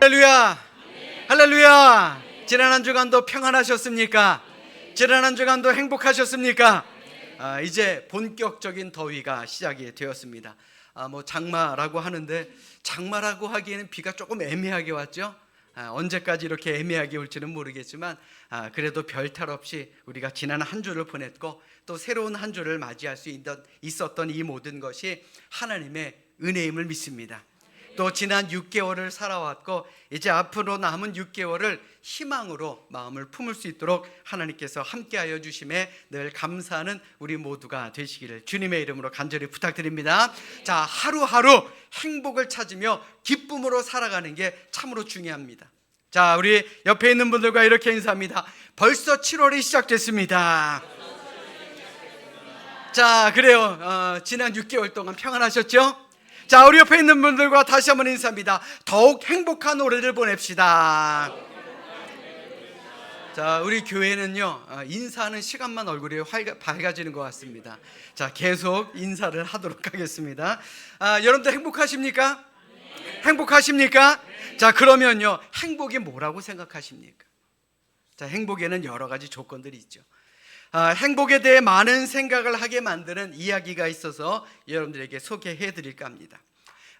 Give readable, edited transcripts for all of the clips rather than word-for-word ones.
할렐루야! 할렐루야! 지난 한 주간도 평안하셨습니까? 지난 한 주간도 행복하셨습니까? 이제 본격적인 더위가 시작이 되었습니다. 장마라고 하는데, 장마라고 하기에는 비가 조금 애매하게 왔죠? 언제까지 이렇게 애매하게 올지는 모르겠지만, 그래도 별탈 없이 우리가 지난 한 주를 보냈고 또 새로운 한 주를 맞이할 수 있었던 이 모든 것이 하나님의 은혜임을 믿습니다. 또 지난 6개월을 살아왔고 이제 앞으로 남은 6개월을 희망으로 마음을 품을 수 있도록 하나님께서 함께하여 주심에 늘 감사하는 우리 모두가 되시기를 주님의 이름으로 간절히 부탁드립니다. 자, 하루하루 행복을 찾으며 기쁨으로 살아가는 게 참으로 중요합니다. 자, 우리 옆에 있는 분들과 이렇게 인사합니다. 벌써 7월이 시작됐습니다. 자, 그래요. 지난 6개월 동안 평안하셨죠? 자, 우리 옆에 있는 분들과 다시 한번 인사합니다. 더욱 행복한 올해를 보냅시다. 자, 우리 교회는요, 인사하는 시간만 얼굴이 밝아지는 것 같습니다. 자, 계속 인사를 하도록 하겠습니다. 여러분들 행복하십니까? 행복하십니까? 자, 그러면요, 행복이 뭐라고 생각하십니까? 자, 행복에는 여러 가지 조건들이 있죠. 행복에 대해 많은 생각을 하게 만드는 이야기가 있어서 여러분들에게 소개해 드릴까 합니다.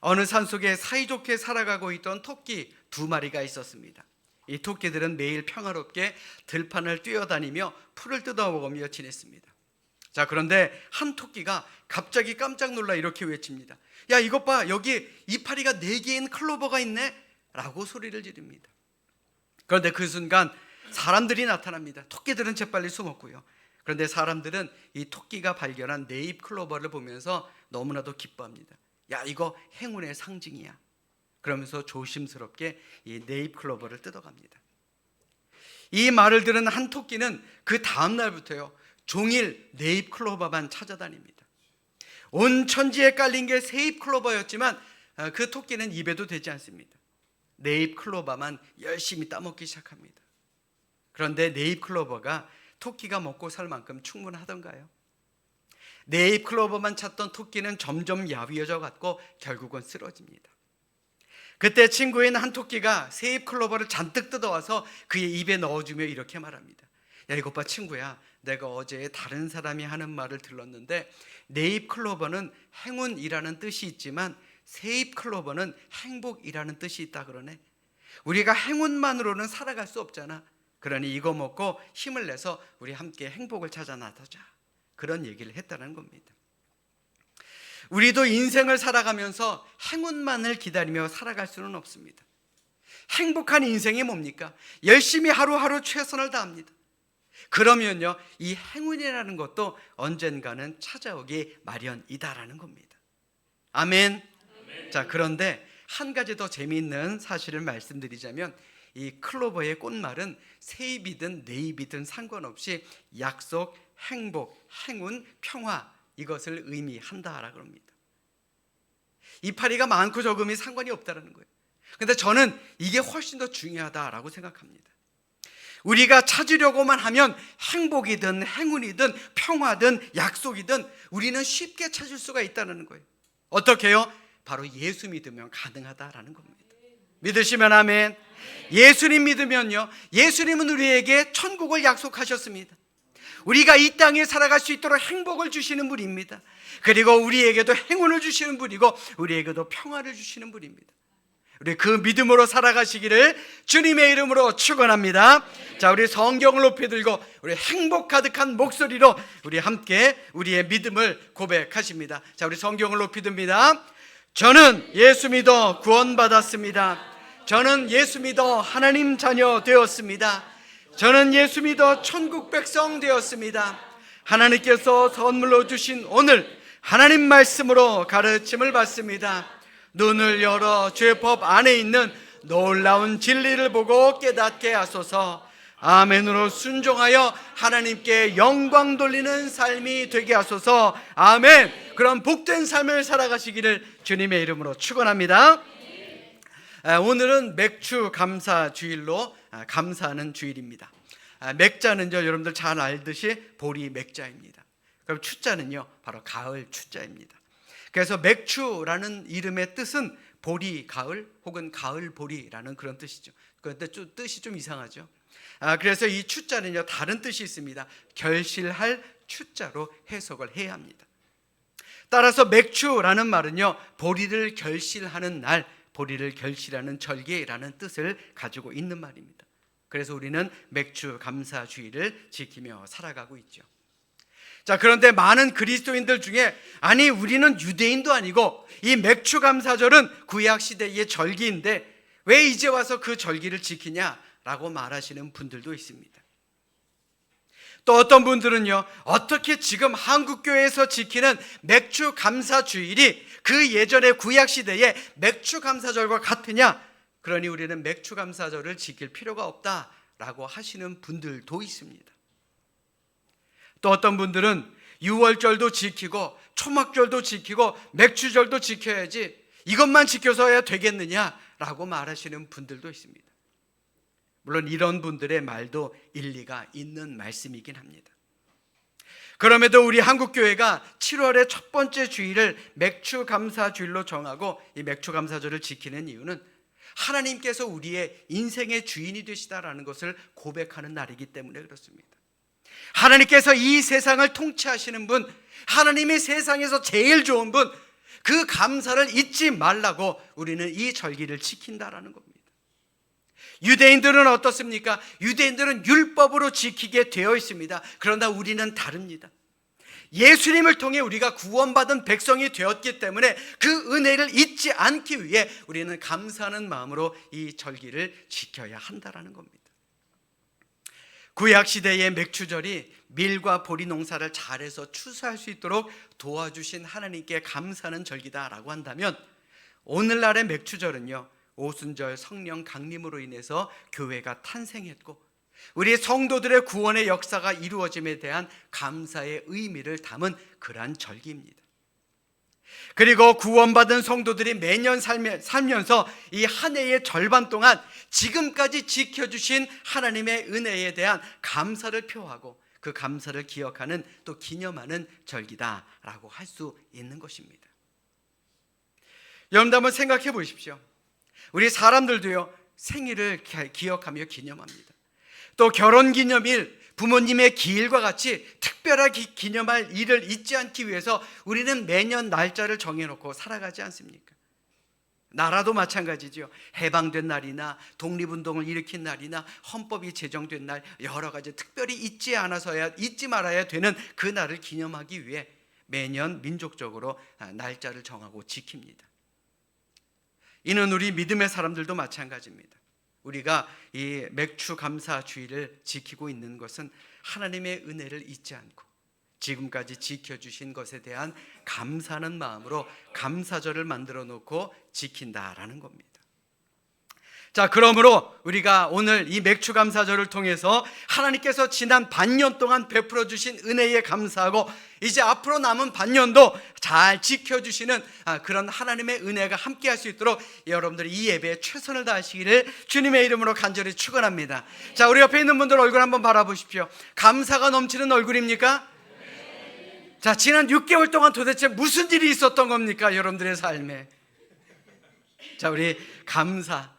어느 산속에 사이좋게 살아가고 있던 토끼 2마리가 있었습니다. 이 토끼들은 매일 평화롭게 들판을 뛰어다니며 풀을 뜯어먹으며 지냈습니다. 자, 그런데 한 토끼가 갑자기 깜짝 놀라 이렇게 외칩니다. 야, 이것 봐, 여기 이파리가 4개인 클로버가 있네? 라고 소리를 지릅니다. 그런데 그 순간 사람들이 나타납니다. 토끼들은 재빨리 숨었고요. 그런데 사람들은 이 토끼가 발견한 네잎 클로버를 보면서 너무나도 기뻐합니다. 야, 이거 행운의 상징이야. 그러면서 조심스럽게 이 네잎 클로버를 뜯어갑니다. 이 말을 들은 한 토끼는 그 다음 날부터요, 종일 네잎 클로버만 찾아다닙니다. 온 천지에 깔린 게 세잎 클로버였지만 그 토끼는 입에도 대지 않습니다. 네잎 클로버만 열심히 따먹기 시작합니다. 그런데 네잎 클로버가 토끼가 먹고 살 만큼 충분하던가요? 네잎 클로버만 찾던 토끼는 점점 야위어져 갔고 결국은 쓰러집니다. 그때 친구인 한 토끼가 세잎 클로버를 잔뜩 뜯어와서 그의 입에 넣어주며 이렇게 말합니다. 야, 이것 봐 친구야, 내가 어제 다른 사람이 하는 말을 들었는데 네잎 클로버는 행운이라는 뜻이 있지만 세잎 클로버는 행복이라는 뜻이 있다 그러네. 우리가 행운만으로는 살아갈 수 없잖아. 그러니 이거 먹고 힘을 내서 우리 함께 행복을 찾아 나서자. 그런 얘기를 했다는 겁니다. 우리도 인생을 살아가면서 행운만을 기다리며 살아갈 수는 없습니다. 행복한 인생이 뭡니까? 열심히 하루하루 최선을 다합니다. 그러면요, 이 행운이라는 것도 언젠가는 찾아오기 마련이다라는 겁니다. 아멘. 자, 그런데 한 가지 더 재미있는 사실을 말씀드리자면 이 클로버의 꽃말은 세잎이든 네잎이든 상관없이 약속, 행복, 행운, 평화, 이것을 의미한다라고 합니다. 이파리가 많고 적음이 상관이 없다는 거예요. 그런데 저는 이게 훨씬 더 중요하다라고 생각합니다. 우리가 찾으려고만 하면 행복이든 행운이든 평화든 약속이든 우리는 쉽게 찾을 수가 있다는 거예요. 어떻게 해요? 바로 예수 믿으면 가능하다라는 겁니다. 믿으시면 아멘. 예수님 믿으면요, 예수님은 우리에게 천국을 약속하셨습니다. 우리가 이 땅에 살아갈 수 있도록 행복을 주시는 분입니다. 그리고 우리에게도 행운을 주시는 분이고 우리에게도 평화를 주시는 분입니다. 우리 그 믿음으로 살아가시기를 주님의 이름으로 축원합니다. 자, 우리 성경을 높이 들고 우리 행복 가득한 목소리로 우리 함께 우리의 믿음을 고백하십니다. 자, 우리 성경을 높이 듭니다. 저는 예수 믿어 구원받았습니다. 저는 예수 믿어 하나님 자녀 되었습니다. 저는 예수 믿어 천국 백성 되었습니다. 하나님께서 선물로 주신 오늘 하나님 말씀으로 가르침을 받습니다. 눈을 열어 주의 법 안에 있는 놀라운 진리를 보고 깨닫게 하소서. 아멘으로 순종하여 하나님께 영광 돌리는 삶이 되게 하소서. 아멘. 그런 복된 삶을 살아가시기를 주님의 이름으로 축원합니다. 오늘은 맥주 감사 주일로 감사하는 주일입니다. 맥자는요, 여러분들 잘 알듯이 보리 맥자입니다. 그럼 추자는요, 바로 가을 추자입니다. 그래서 맥추라는 이름의 뜻은 보리 가을 혹은 가을 보리라는 그런 뜻이죠. 그런데 뜻이 좀 이상하죠. 그래서 이 추자는요, 다른 뜻이 있습니다. 결실할 추자로 해석을 해야 합니다. 따라서 맥추라는 말은요, 보리를 결실하는 날, 보리를 결실하는 절기라는 뜻을 가지고 있는 말입니다. 그래서 우리는 맥추 감사주의를 지키며 살아가고 있죠. 자, 그런데 많은 그리스도인들 중에 아니 우리는 유대인도 아니고 이 맥추 감사절은 구약 시대의 절기인데 왜 이제 와서 그 절기를 지키냐라고 말하시는 분들도 있습니다. 또 어떤 분들은요, 어떻게 지금 한국교회에서 지키는 맥추 감사주일이 그 예전의 구약 시대의 맥추 감사절과 같으냐? 그러니 우리는 맥추 감사절을 지킬 필요가 없다라고 하시는 분들도 있습니다. 또 어떤 분들은 유월절도 지키고 초막절도 지키고 맥추절도 지켜야지 이것만 지켜서야 되겠느냐라고 말하시는 분들도 있습니다. 물론 이런 분들의 말도 일리가 있는 말씀이긴 합니다. 그럼에도 우리 한국교회가 7월의 첫 번째 주일을 맥추감사주일로 정하고 이 맥추감사절을 지키는 이유는 하나님께서 우리의 인생의 주인이 되시다라는 것을 고백하는 날이기 때문에 그렇습니다. 하나님께서 이 세상을 통치하시는 분, 하나님이 세상에서 제일 좋은 분, 그 감사를 잊지 말라고 우리는 이 절기를 지킨다라는 겁니다. 유대인들은 어떻습니까? 유대인들은 율법으로 지키게 되어 있습니다. 그러나 우리는 다릅니다. 예수님을 통해 우리가 구원받은 백성이 되었기 때문에 그 은혜를 잊지 않기 위해 우리는 감사하는 마음으로 이 절기를 지켜야 한다라는 겁니다. 구약시대의 맥추절이 밀과 보리 농사를 잘해서 추수할 수 있도록 도와주신 하나님께 감사하는 절기다라고 한다면 오늘날의 맥추절은요, 오순절 성령 강림으로 인해서 교회가 탄생했고 우리 성도들의 구원의 역사가 이루어짐에 대한 감사의 의미를 담은 그러한 절기입니다. 그리고 구원받은 성도들이 매년 살면서 이 한 해의 절반 동안 지금까지 지켜주신 하나님의 은혜에 대한 감사를 표하고 그 감사를 기억하는 또 기념하는 절기다라고 할 수 있는 것입니다. 여러분들 한번 생각해 보십시오. 우리 사람들도요, 생일을 기억하며 기념합니다. 또 결혼기념일, 부모님의 기일과 같이 특별하게 기념할 일을 잊지 않기 위해서 우리는 매년 날짜를 정해놓고 살아가지 않습니까? 나라도 마찬가지죠. 해방된 날이나 독립운동을 일으킨 날이나 헌법이 제정된 날, 여러 가지 특별히 잊지 말아야 되는 그 날을 기념하기 위해 매년 민족적으로 날짜를 정하고 지킵니다. 이는 우리 믿음의 사람들도 마찬가지입니다. 우리가 이 맥추 감사주의를 지키고 있는 것은 하나님의 은혜를 잊지 않고 지금까지 지켜주신 것에 대한 감사하는 마음으로 감사절을 만들어 놓고 지킨다라는 겁니다. 자, 그러므로 우리가 오늘 이 맥추 감사절을 통해서 하나님께서 지난 반년 동안 베풀어 주신 은혜에 감사하고 이제 앞으로 남은 반년도 잘 지켜주시는 그런 하나님의 은혜가 함께할 수 있도록 여러분들이 이 예배에 최선을 다하시기를 주님의 이름으로 간절히 축원합니다. 자, 우리 옆에 있는 분들 얼굴 한번 바라보십시오. 감사가 넘치는 얼굴입니까? 자, 지난 6개월 동안 도대체 무슨 일이 있었던 겁니까? 여러분들의 삶에. 자, 우리 감사,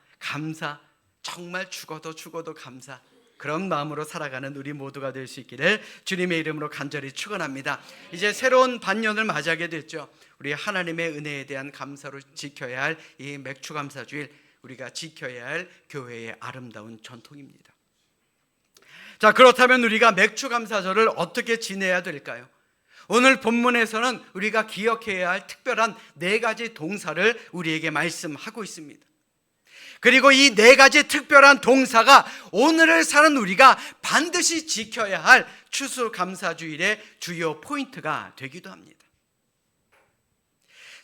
정말 죽어도 감사, 그런 마음으로 살아가는 우리 모두가 될 수 있기를 주님의 이름으로 간절히 축원합니다. 이제 새로운 반년을 맞이하게 됐죠. 우리 하나님의 은혜에 대한 감사로 지켜야 할 이 맥추감사주일, 우리가 지켜야 할 교회의 아름다운 전통입니다. 자, 그렇다면 우리가 맥추감사절을 어떻게 지내야 될까요? 오늘 본문에서는 우리가 기억해야 할 특별한 4가지 동사를 우리에게 말씀하고 있습니다. 그리고 이 4가지 특별한 동사가 오늘을 사는 우리가 반드시 지켜야 할 추수감사주일의 주요 포인트가 되기도 합니다.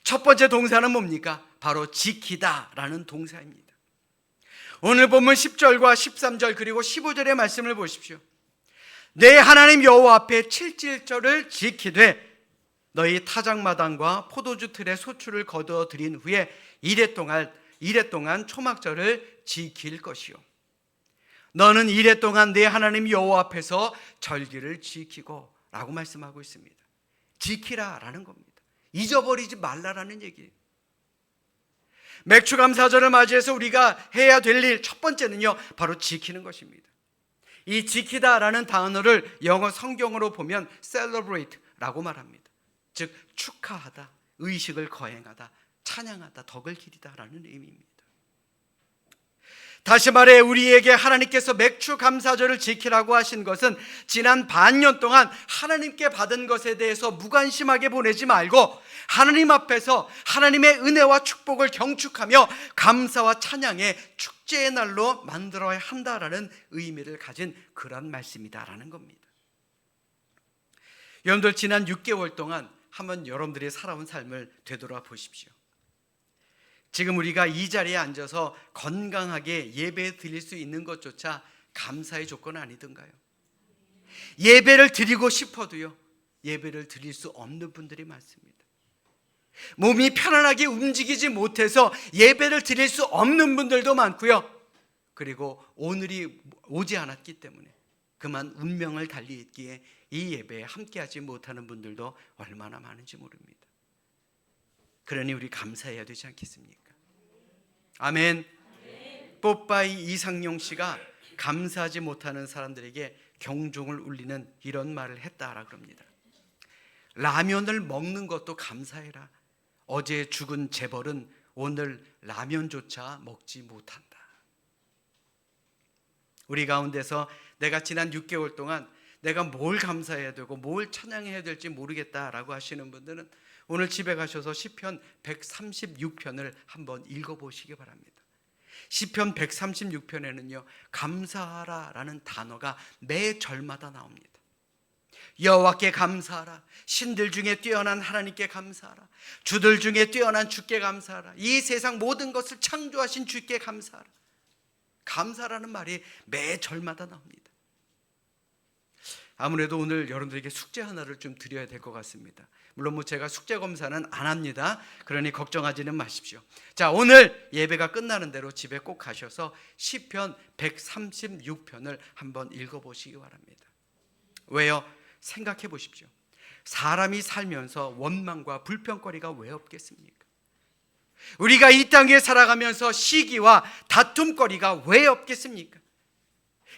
첫 번째 동사는 뭡니까? 바로 지키다라는 동사입니다. 오늘 본문 10절과 13절 그리고 15절의 말씀을 보십시오. 내 하나님 여호와 앞에 7질절을 지키되 너희 타작마당과 포도주 틀에 소출을 거두어 드린 후에 이래 동안 초막절을 지킬 것이요, 너는 이래 동안 내 하나님 여호와 앞에서 절기를 지키고 라고 말씀하고 있습니다. 지키라라는 겁니다. 잊어버리지 말라라는 얘기예요. 맥추감사절을 맞이해서 우리가 해야 될 일 첫 번째는요, 바로 지키는 것입니다. 이 지키다라는 단어를 영어 성경으로 보면 celebrate라고 말합니다. 즉 축하하다, 의식을 거행하다, 찬양하다, 덕을 기리다라는 의미입니다. 다시 말해 우리에게 하나님께서 맥추감사절을 지키라고 하신 것은 지난 반년 동안 하나님께 받은 것에 대해서 무관심하게 보내지 말고 하나님 앞에서 하나님의 은혜와 축복을 경축하며 감사와 찬양의 축제의 날로 만들어야 한다라는 의미를 가진 그런 말씀이다라는 겁니다. 여러분들 지난 6개월 동안 한번 여러분들이 살아온 삶을 되돌아 보십시오. 지금 우리가 이 자리에 앉아서 건강하게 예배 드릴 수 있는 것조차 감사의 조건 아니던가요? 예배를 드리고 싶어도요, 예배를 드릴 수 없는 분들이 많습니다. 몸이 편안하게 움직이지 못해서 예배를 드릴 수 없는 분들도 많고요, 그리고 오늘이 오지 않았기 때문에 그만 운명을 달리있기에 이 예배에 함께하지 못하는 분들도 얼마나 많은지 모릅니다. 그러니 우리 감사해야 되지 않겠습니까? 아멘. 뽀빠이 이상용 씨가 감사하지 못하는 사람들에게 경종을 울리는 이런 말을 했다라 그럽니다. 라면을 먹는 것도 감사해라. 어제 죽은 재벌은 오늘 라면조차 먹지 못한다. 우리 가운데서 내가 지난 6개월 동안 내가 뭘 감사해야 되고 뭘 찬양해야 될지 모르겠다라고 하시는 분들은 오늘 집에 가셔서 시편 136편을 한번 읽어보시기 바랍니다. 시편 136편에는요 감사하라라는 단어가 매 절마다 나옵니다. 여호와께 감사하라. 신들 중에 뛰어난 하나님께 감사하라. 주들 중에 뛰어난 주께 감사하라. 이 세상 모든 것을 창조하신 주께 감사하라. 감사라는 말이 매 절마다 나옵니다. 아무래도 오늘 여러분들에게 숙제 하나를 좀 드려야 될 것 같습니다. 물론 제가 숙제 검사는 안 합니다. 그러니 걱정하지는 마십시오. 자, 오늘 예배가 끝나는 대로 집에 꼭 가셔서 시편 136편을 한번 읽어보시기 바랍니다. 왜요? 생각해 보십시오. 사람이 살면서 원망과 불평거리가 왜 없겠습니까? 우리가 이 땅에 살아가면서 시기와 다툼거리가 왜 없겠습니까?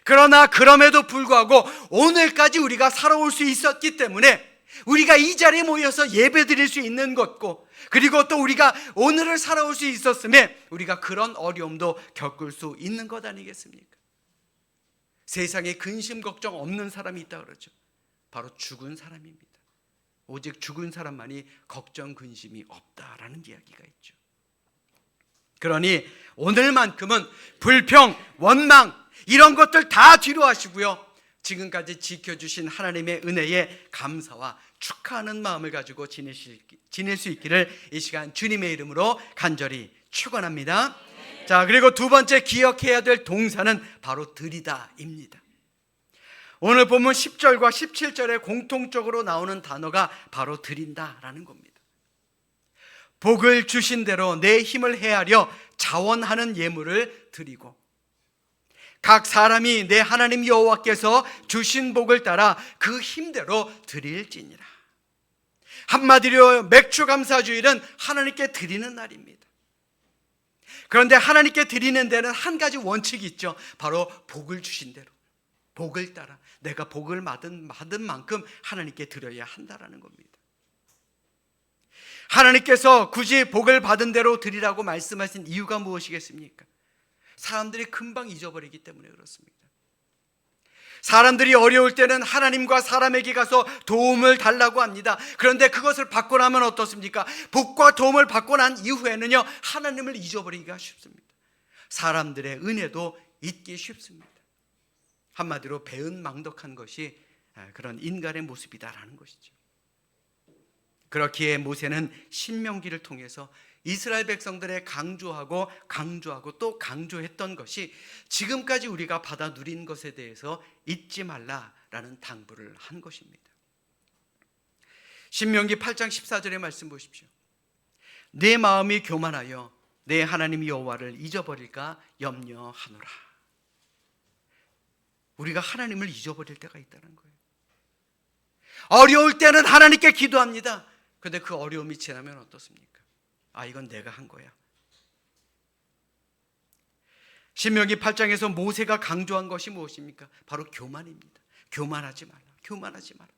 그러나 그럼에도 불구하고 오늘까지 우리가 살아올 수 있었기 때문에 우리가 이 자리에 모여서 예배 드릴 수 있는 것고, 그리고 또 우리가 오늘을 살아올 수 있었음에 우리가 그런 어려움도 겪을 수 있는 것 아니겠습니까? 세상에 근심 걱정 없는 사람이 있다 그러죠. 바로 죽은 사람입니다. 오직 죽은 사람만이 걱정 근심이 없다라는 이야기가 있죠. 그러니 오늘만큼은 불평, 원망 이런 것들 다 뒤로 하시고요, 지금까지 지켜주신 하나님의 은혜에 감사와 축하하는 마음을 가지고 지낼 수 있기를 이 시간 주님의 이름으로 간절히 축원합니다. 자, 그리고 두 번째 기억해야 될 동사는 바로 드리다입니다. 오늘 본문 10절과 17절에 공통적으로 나오는 단어가 바로 드린다라는 겁니다. 복을 주신 대로 내 힘을 헤아려 자원하는 예물을 드리고, 각 사람이 내 하나님 여호와께서 주신 복을 따라 그 힘대로 드릴지니라. 한마디로 맥추감사주일은 하나님께 드리는 날입니다. 그런데 하나님께 드리는 데는 한 가지 원칙이 있죠. 바로 복을 주신 대로, 복을 따라 내가 복을 받은 만큼 하나님께 드려야 한다라는 겁니다. 하나님께서 굳이 복을 받은 대로 드리라고 말씀하신 이유가 무엇이겠습니까? 사람들이 금방 잊어버리기 때문에 그렇습니다. 사람들이 어려울 때는 하나님과 사람에게 가서 도움을 달라고 합니다. 그런데 그것을 받고 나면 어떻습니까? 복과 도움을 받고 난 이후에는요, 하나님을 잊어버리기가 쉽습니다. 사람들의 은혜도 잊기 쉽습니다. 한마디로 배은망덕한 것이 그런 인간의 모습이다라는 것이죠. 그렇기에 모세는 신명기를 통해서 이스라엘 백성들의 강조하고 또 강조했던 것이 지금까지 우리가 받아 누린 것에 대해서 잊지 말라라는 당부를 한 것입니다. 신명기 8장 14절의 말씀 보십시오. 내 마음이 교만하여 내 하나님 여호와를 잊어버릴까 염려하노라. 우리가 하나님을 잊어버릴 때가 있다는 거예요. 어려울 때는 하나님께 기도합니다. 그런데 그 어려움이 지나면 어떻습니까? 아, 이건 내가 한 거야. 신명기 8장에서 모세가 강조한 것이 무엇입니까? 바로 교만입니다. 교만하지 마라. 교만하지 마라.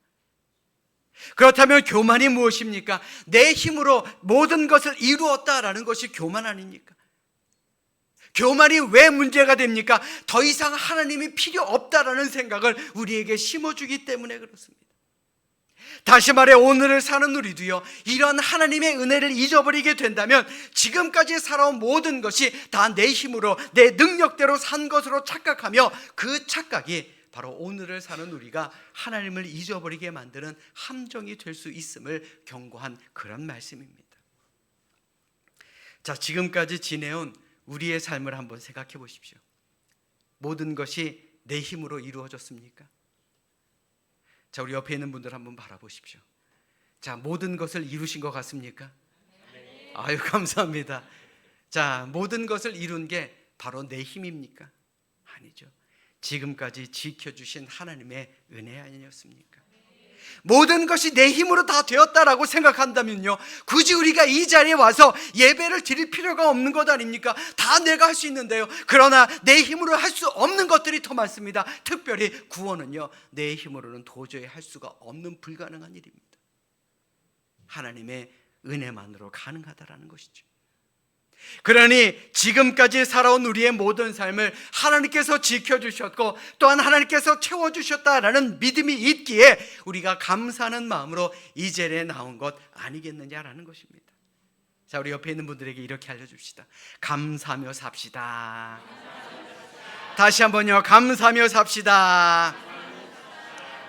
그렇다면 교만이 무엇입니까? 내 힘으로 모든 것을 이루었다라는 것이 교만 아닙니까? 교만이 왜 문제가 됩니까? 더 이상 하나님이 필요 없다라는 생각을 우리에게 심어주기 때문에 그렇습니다. 다시 말해 오늘을 사는 우리도요, 이런 하나님의 은혜를 잊어버리게 된다면 지금까지 살아온 모든 것이 다 내 힘으로 내 능력대로 산 것으로 착각하며 그 착각이 바로 오늘을 사는 우리가 하나님을 잊어버리게 만드는 함정이 될 수 있음을 경고한 그런 말씀입니다. 자, 지금까지 지내온 우리의 삶을 한번 생각해 보십시오. 모든 것이 내 힘으로 이루어졌습니까? 자, 우리 옆에 있는 분들 한번 바라보십시오. 자, 모든 것을 이루신 것 같습니까? 아유, 감사합니다. 자, 모든 것을 이룬 게 바로 내 힘입니까? 아니죠. 지금까지 지켜주신 하나님의 은혜 아니었습니까? 모든 것이 내 힘으로 다 되었다라고 생각한다면요, 굳이 우리가 이 자리에 와서 예배를 드릴 필요가 없는 것 아닙니까? 다 내가 할 수 있는데요. 그러나 내 힘으로 할 수 없는 것들이 더 많습니다. 특별히 구원은요, 내 힘으로는 도저히 할 수가 없는 불가능한 일입니다. 하나님의 은혜만으로 가능하다라는 것이죠. 그러니 지금까지 살아온 우리의 모든 삶을 하나님께서 지켜주셨고 또한 하나님께서 채워주셨다라는 믿음이 있기에 우리가 감사하는 마음으로 이 자리에 나온 것 아니겠느냐라는 것입니다. 자, 우리 옆에 있는 분들에게 이렇게 알려줍시다. 감사하며 삽시다. 다시 한번요, 감사하며 삽시다.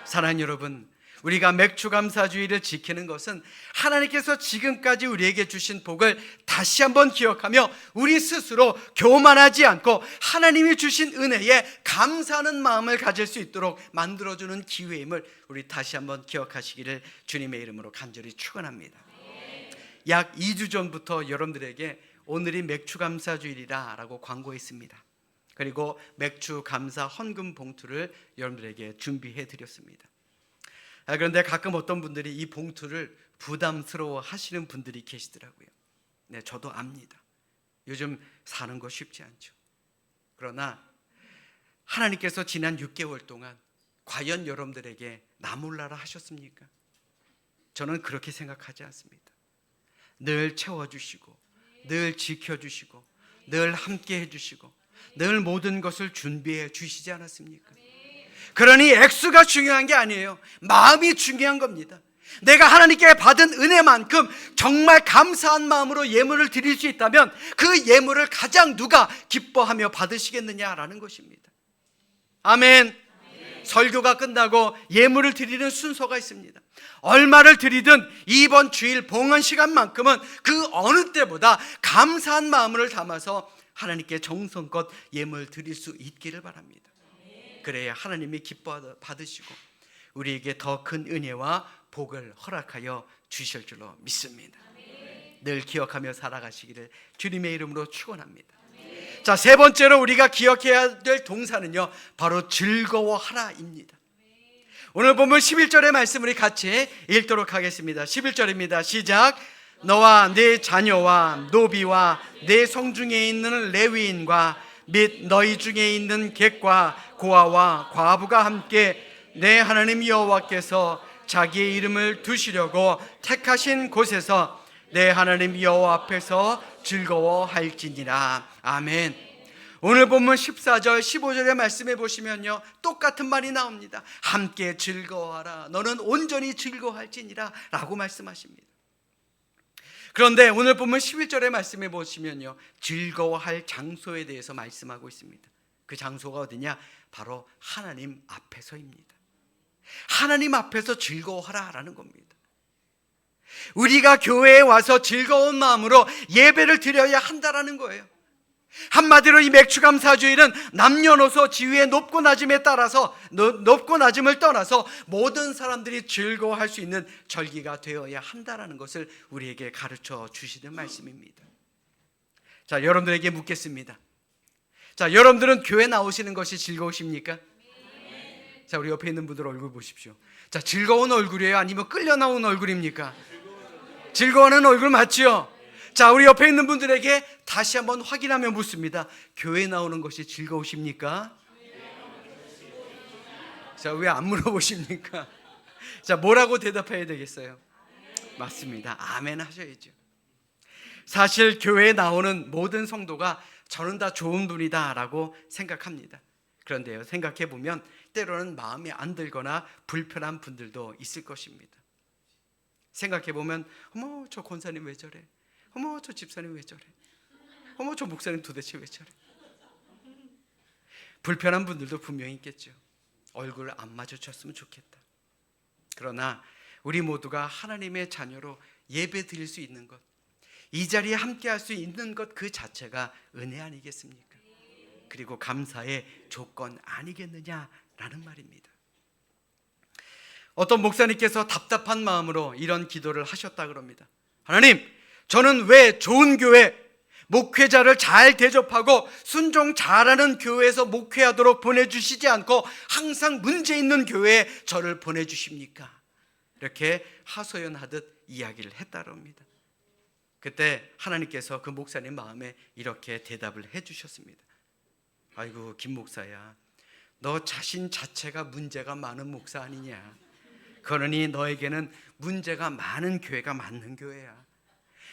사랑하는 여러분, 우리가 맥주감사주의를 지키는 것은 하나님께서 지금까지 우리에게 주신 복을 다시 한번 기억하며 우리 스스로 교만하지 않고 하나님이 주신 은혜에 감사하는 마음을 가질 수 있도록 만들어주는 기회임을 우리 다시 한번 기억하시기를 주님의 이름으로 간절히 축원합니다. 약 2주 전부터 여러분들에게 오늘이 맥주감사주일이라 라고 광고했습니다. 그리고 맥주감사 헌금 봉투를 여러분들에게 준비해 드렸습니다. 그런데 가끔 어떤 분들이 이 봉투를 부담스러워 하시는 분들이 계시더라고요. 네, 저도 압니다. 요즘 사는 거 쉽지 않죠. 그러나 하나님께서 지난 6개월 동안 과연 여러분들에게 나 몰라라 하셨습니까? 저는 그렇게 생각하지 않습니다. 늘 채워주시고 늘 지켜주시고 늘 함께 해주시고 늘 모든 것을 준비해 주시지 않았습니까? 그러니 액수가 중요한 게 아니에요. 마음이 중요한 겁니다. 내가 하나님께 받은 은혜만큼 정말 감사한 마음으로 예물을 드릴 수 있다면 그 예물을 가장 누가 기뻐하며 받으시겠느냐라는 것입니다. 아멘. 설교가 끝나고 예물을 드리는 순서가 있습니다. 얼마를 드리든 이번 주일 봉헌 시간만큼은 그 어느 때보다 감사한 마음을 담아서 하나님께 정성껏 예물 드릴 수 있기를 바랍니다. 그래야 하나님이 기뻐 받으시고 우리에게 더 큰 은혜와 복을 허락하여 주실 줄로 믿습니다. 늘 기억하며 살아가시기를 주님의 이름으로 축원합니다. 자, 세 번째로 우리가 기억해야 될 동사는요, 바로 즐거워하라입니다. 오늘 보면 11절의 말씀 우리 같이 읽도록 하겠습니다. 11절입니다. 시작. 너와 네 자녀와 노비와 네 성중에 있는 레위인과 및 너희 중에 있는 객과 고아와 과부가 함께 내 하나님 여호와께서 자기의 이름을 두시려고 택하신 곳에서 내 하나님 여호와 앞에서 즐거워할지니라. 아멘. 오늘 본문 14절 15절의 말씀해 보시면요, 똑같은 말이 나옵니다. 함께 즐거워하라. 너는 온전히 즐거워할지니라 라고 말씀하십니다. 그런데 오늘 본문 11절의 말씀해 보시면요, 즐거워할 장소에 대해서 말씀하고 있습니다. 그 장소가 어디냐? 바로 하나님 앞에서입니다. 하나님 앞에서 즐거워하라라는 겁니다. 우리가 교회에 와서 즐거운 마음으로 예배를 드려야 한다라는 거예요. 한마디로 이 맥주감사주일은 남녀노소 지위의 높고 낮음에 따라서 높고 낮음을 떠나서 모든 사람들이 즐거워할 수 있는 절기가 되어야 한다라는 것을 우리에게 가르쳐 주시는 말씀입니다. 자, 여러분들에게 묻겠습니다. 자, 여러분들은 교회 나오시는 것이 즐거우십니까? 자, 우리 옆에 있는 분들 얼굴 보십시오. 자, 즐거운 얼굴이에요? 아니면 끌려 나온 얼굴입니까? 즐거워하는 얼굴 맞죠? 자, 우리 옆에 있는 분들에게 다시 한번 확인하며 묻습니다. 교회 나오는 것이 즐거우십니까? 자, 왜 안 물어보십니까? 자, 뭐라고 대답해야 되겠어요? 맞습니다. 아멘 하셔야죠. 사실 교회에 나오는 모든 성도가 저는 다 좋은 분이다 라고 생각합니다. 그런데요, 생각해 보면 때로는 마음에 안 들거나 불편한 분들도 있을 것입니다. 생각해 보면 어머 저 권사님 왜 저래? 어머 저 집사님 왜 저래? 어머 저 목사님 도대체 왜 저래? 불편한 분들도 분명히 있겠죠. 얼굴 안 마주쳤으면 좋겠다. 그러나 우리 모두가 하나님의 자녀로 예배 드릴 수 있는 것, 이 자리에 함께 할 수 있는 것 그 자체가 은혜 아니겠습니까? 그리고 감사의 조건 아니겠느냐라는 말입니다. 어떤 목사님께서 답답한 마음으로 이런 기도를 하셨다 그럽니다. 하나님, 저는 왜 좋은 교회, 목회자를 잘 대접하고 순종 잘하는 교회에서 목회하도록 보내주시지 않고 항상 문제 있는 교회에 저를 보내주십니까? 이렇게 하소연하듯 이야기를 했다고 합니다. 그때 하나님께서 그 목사님 마음에 이렇게 대답을 해주셨습니다. 아이고 김 목사야, 너 자신 자체가 문제가 많은 목사 아니냐? 그러니 너에게는 문제가 많은 교회가 맞는 교회야.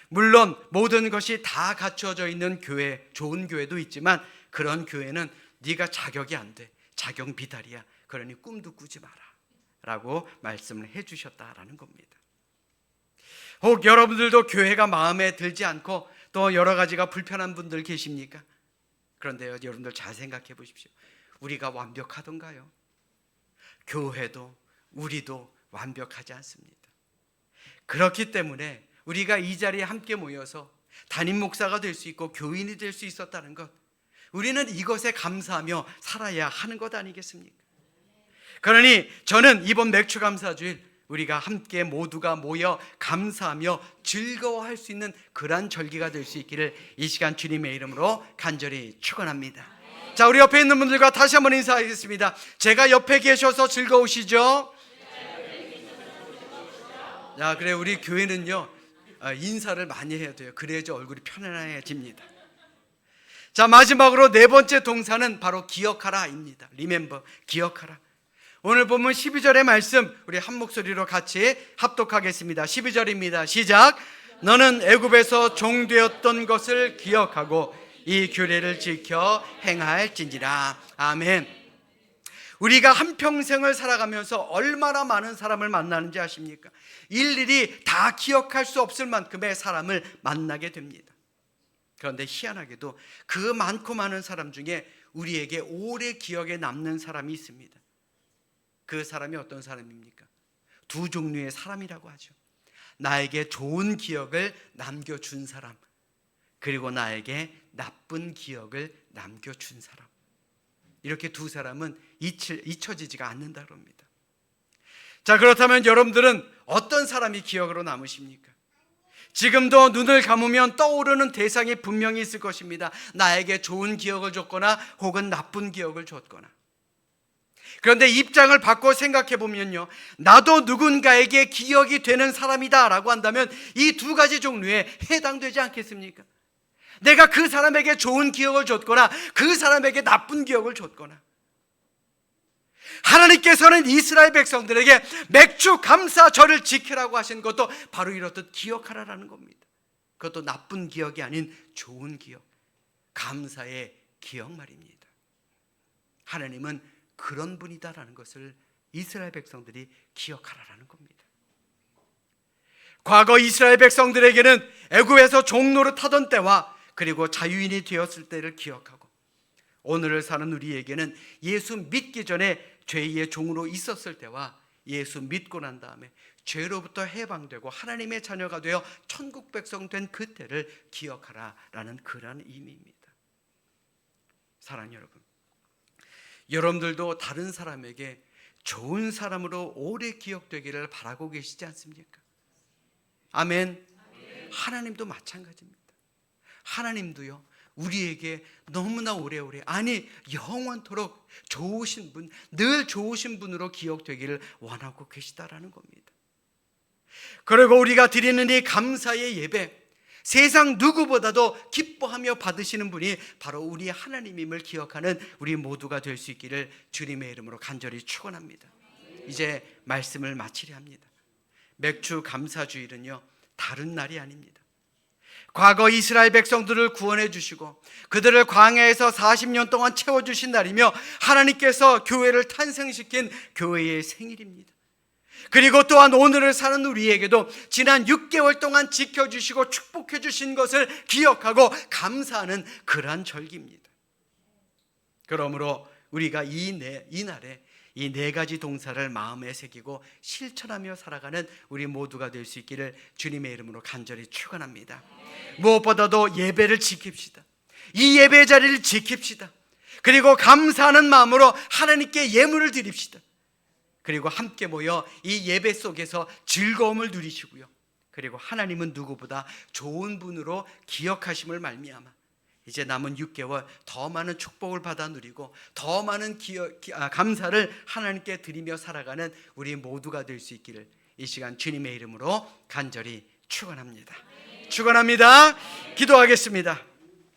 물론 모든 것이 다 갖춰져 있는 교회, 좋은 교회도 있지만 그런 교회는 네가 자격이 안 돼. 자격 비달이야. 그러니 꿈도 꾸지 마라 라고 말씀을 해주셨다라는 겁니다. 혹 여러분들도 교회가 마음에 들지 않고 또 여러 가지가 불편한 분들 계십니까? 그런데요, 여러분들 잘 생각해 보십시오. 우리가 완벽하던가요? 교회도 우리도 완벽하지 않습니다. 그렇기 때문에 우리가 이 자리에 함께 모여서 담임 목사가 될 수 있고 교인이 될 수 있었다는 것, 우리는 이것에 감사하며 살아야 하는 것 아니겠습니까? 그러니 저는 이번 맥주감사주일 우리가 함께 모두가 모여 감사하며 즐거워할 수 있는 그러한 절기가 될 수 있기를 이 시간 주님의 이름으로 간절히 축원합니다. 자, 우리 옆에 있는 분들과 다시 한번 인사하겠습니다. 제가 옆에 계셔서 즐거우시죠? 자, 그래, 우리 교회는요 인사를 많이 해야 돼요. 그래야지 얼굴이 편안해집니다. 자, 마지막으로 네 번째 동사는 바로 기억하라입니다. Remember, 기억하라. 오늘 본문 12절의 말씀 우리 한 목소리로 같이 합독하겠습니다. 12절입니다. 시작. 너는 애굽에서 종되었던 것을 기억하고 이 규례를 지켜 행할진지라. 아멘. 우리가 한평생을 살아가면서 얼마나 많은 사람을 만나는지 아십니까? 일일이 다 기억할 수 없을 만큼의 사람을 만나게 됩니다. 그런데 희한하게도 그 많고 많은 사람 중에 우리에게 오래 기억에 남는 사람이 있습니다. 그 사람이 어떤 사람입니까? 두 종류의 사람이라고 하죠. 나에게 좋은 기억을 남겨준 사람, 그리고 나에게 나쁜 기억을 남겨준 사람. 이렇게 두 사람은 잊혀지지가 않는다고 합니다. 자, 그렇다면 여러분들은 어떤 사람이 기억으로 남으십니까? 지금도 눈을 감으면 떠오르는 대상이 분명히 있을 것입니다. 나에게 좋은 기억을 줬거나 혹은 나쁜 기억을 줬거나. 그런데 입장을 바꿔 생각해 보면요, 나도 누군가에게 기억이 되는 사람이다 라고 한다면 이 두 가지 종류에 해당되지 않겠습니까? 내가 그 사람에게 좋은 기억을 줬거나 그 사람에게 나쁜 기억을 줬거나. 하나님께서는 이스라엘 백성들에게 맥주 감사절을 지키라고 하신 것도 바로 이렇듯 기억하라라는 겁니다. 그것도 나쁜 기억이 아닌 좋은 기억, 감사의 기억 말입니다. 하나님은 그런 분이다라는 것을 이스라엘 백성들이 기억하라라는 겁니다. 과거 이스라엘 백성들에게는 애굽에서 종노릇하던 때와 그리고 자유인이 되었을 때를 기억하고, 오늘을 사는 우리에게는 예수 믿기 전에 죄의 종으로 있었을 때와 예수 믿고 난 다음에 죄로부터 해방되고 하나님의 자녀가 되어 천국 백성 된 그때를 기억하라라는 그러한 의미입니다. 사랑하는 여러분, 여러분들도 다른 사람에게 좋은 사람으로 오래 기억되기를 바라고 계시지 않습니까? 아멘. 하나님도 마찬가지입니다. 하나님도요, 우리에게 너무나 오래오래, 아니 영원토록 좋으신 분, 늘 좋으신 분으로 기억되기를 원하고 계시다라는 겁니다. 그리고 우리가 드리는 이 감사의 예배, 세상 누구보다도 기뻐하며 받으시는 분이 바로 우리 하나님임을 기억하는 우리 모두가 될 수 있기를 주님의 이름으로 간절히 축원합니다. 이제 말씀을 마치려 합니다. 맥주 감사주일은요, 다른 날이 아닙니다. 과거 이스라엘 백성들을 구원해 주시고 그들을 광야에서 40년 동안 채워주신 날이며 하나님께서 교회를 탄생시킨 교회의 생일입니다. 그리고 또한 오늘을 사는 우리에게도 지난 6개월 동안 지켜주시고 축복해 주신 것을 기억하고 감사하는 그러한 절기입니다. 그러므로 우리가 이 날에 이 네 가지 동사를 마음에 새기고 실천하며 살아가는 우리 모두가 될 수 있기를 주님의 이름으로 간절히 축원합니다. 무엇보다도 예배를 지킵시다. 이 예배 자리를 지킵시다. 그리고 감사하는 마음으로 하나님께 예물을 드립시다. 그리고 함께 모여 이 예배 속에서 즐거움을 누리시고요. 그리고 하나님은 누구보다 좋은 분으로 기억하심을 말미암아 이제 남은 6개월 더 많은 축복을 받아 누리고 더 많은 감사를 하나님께 드리며 살아가는 우리 모두가 될 수 있기를 이 시간 주님의 이름으로 간절히 축원합니다. 축원합니다. 기도하겠습니다.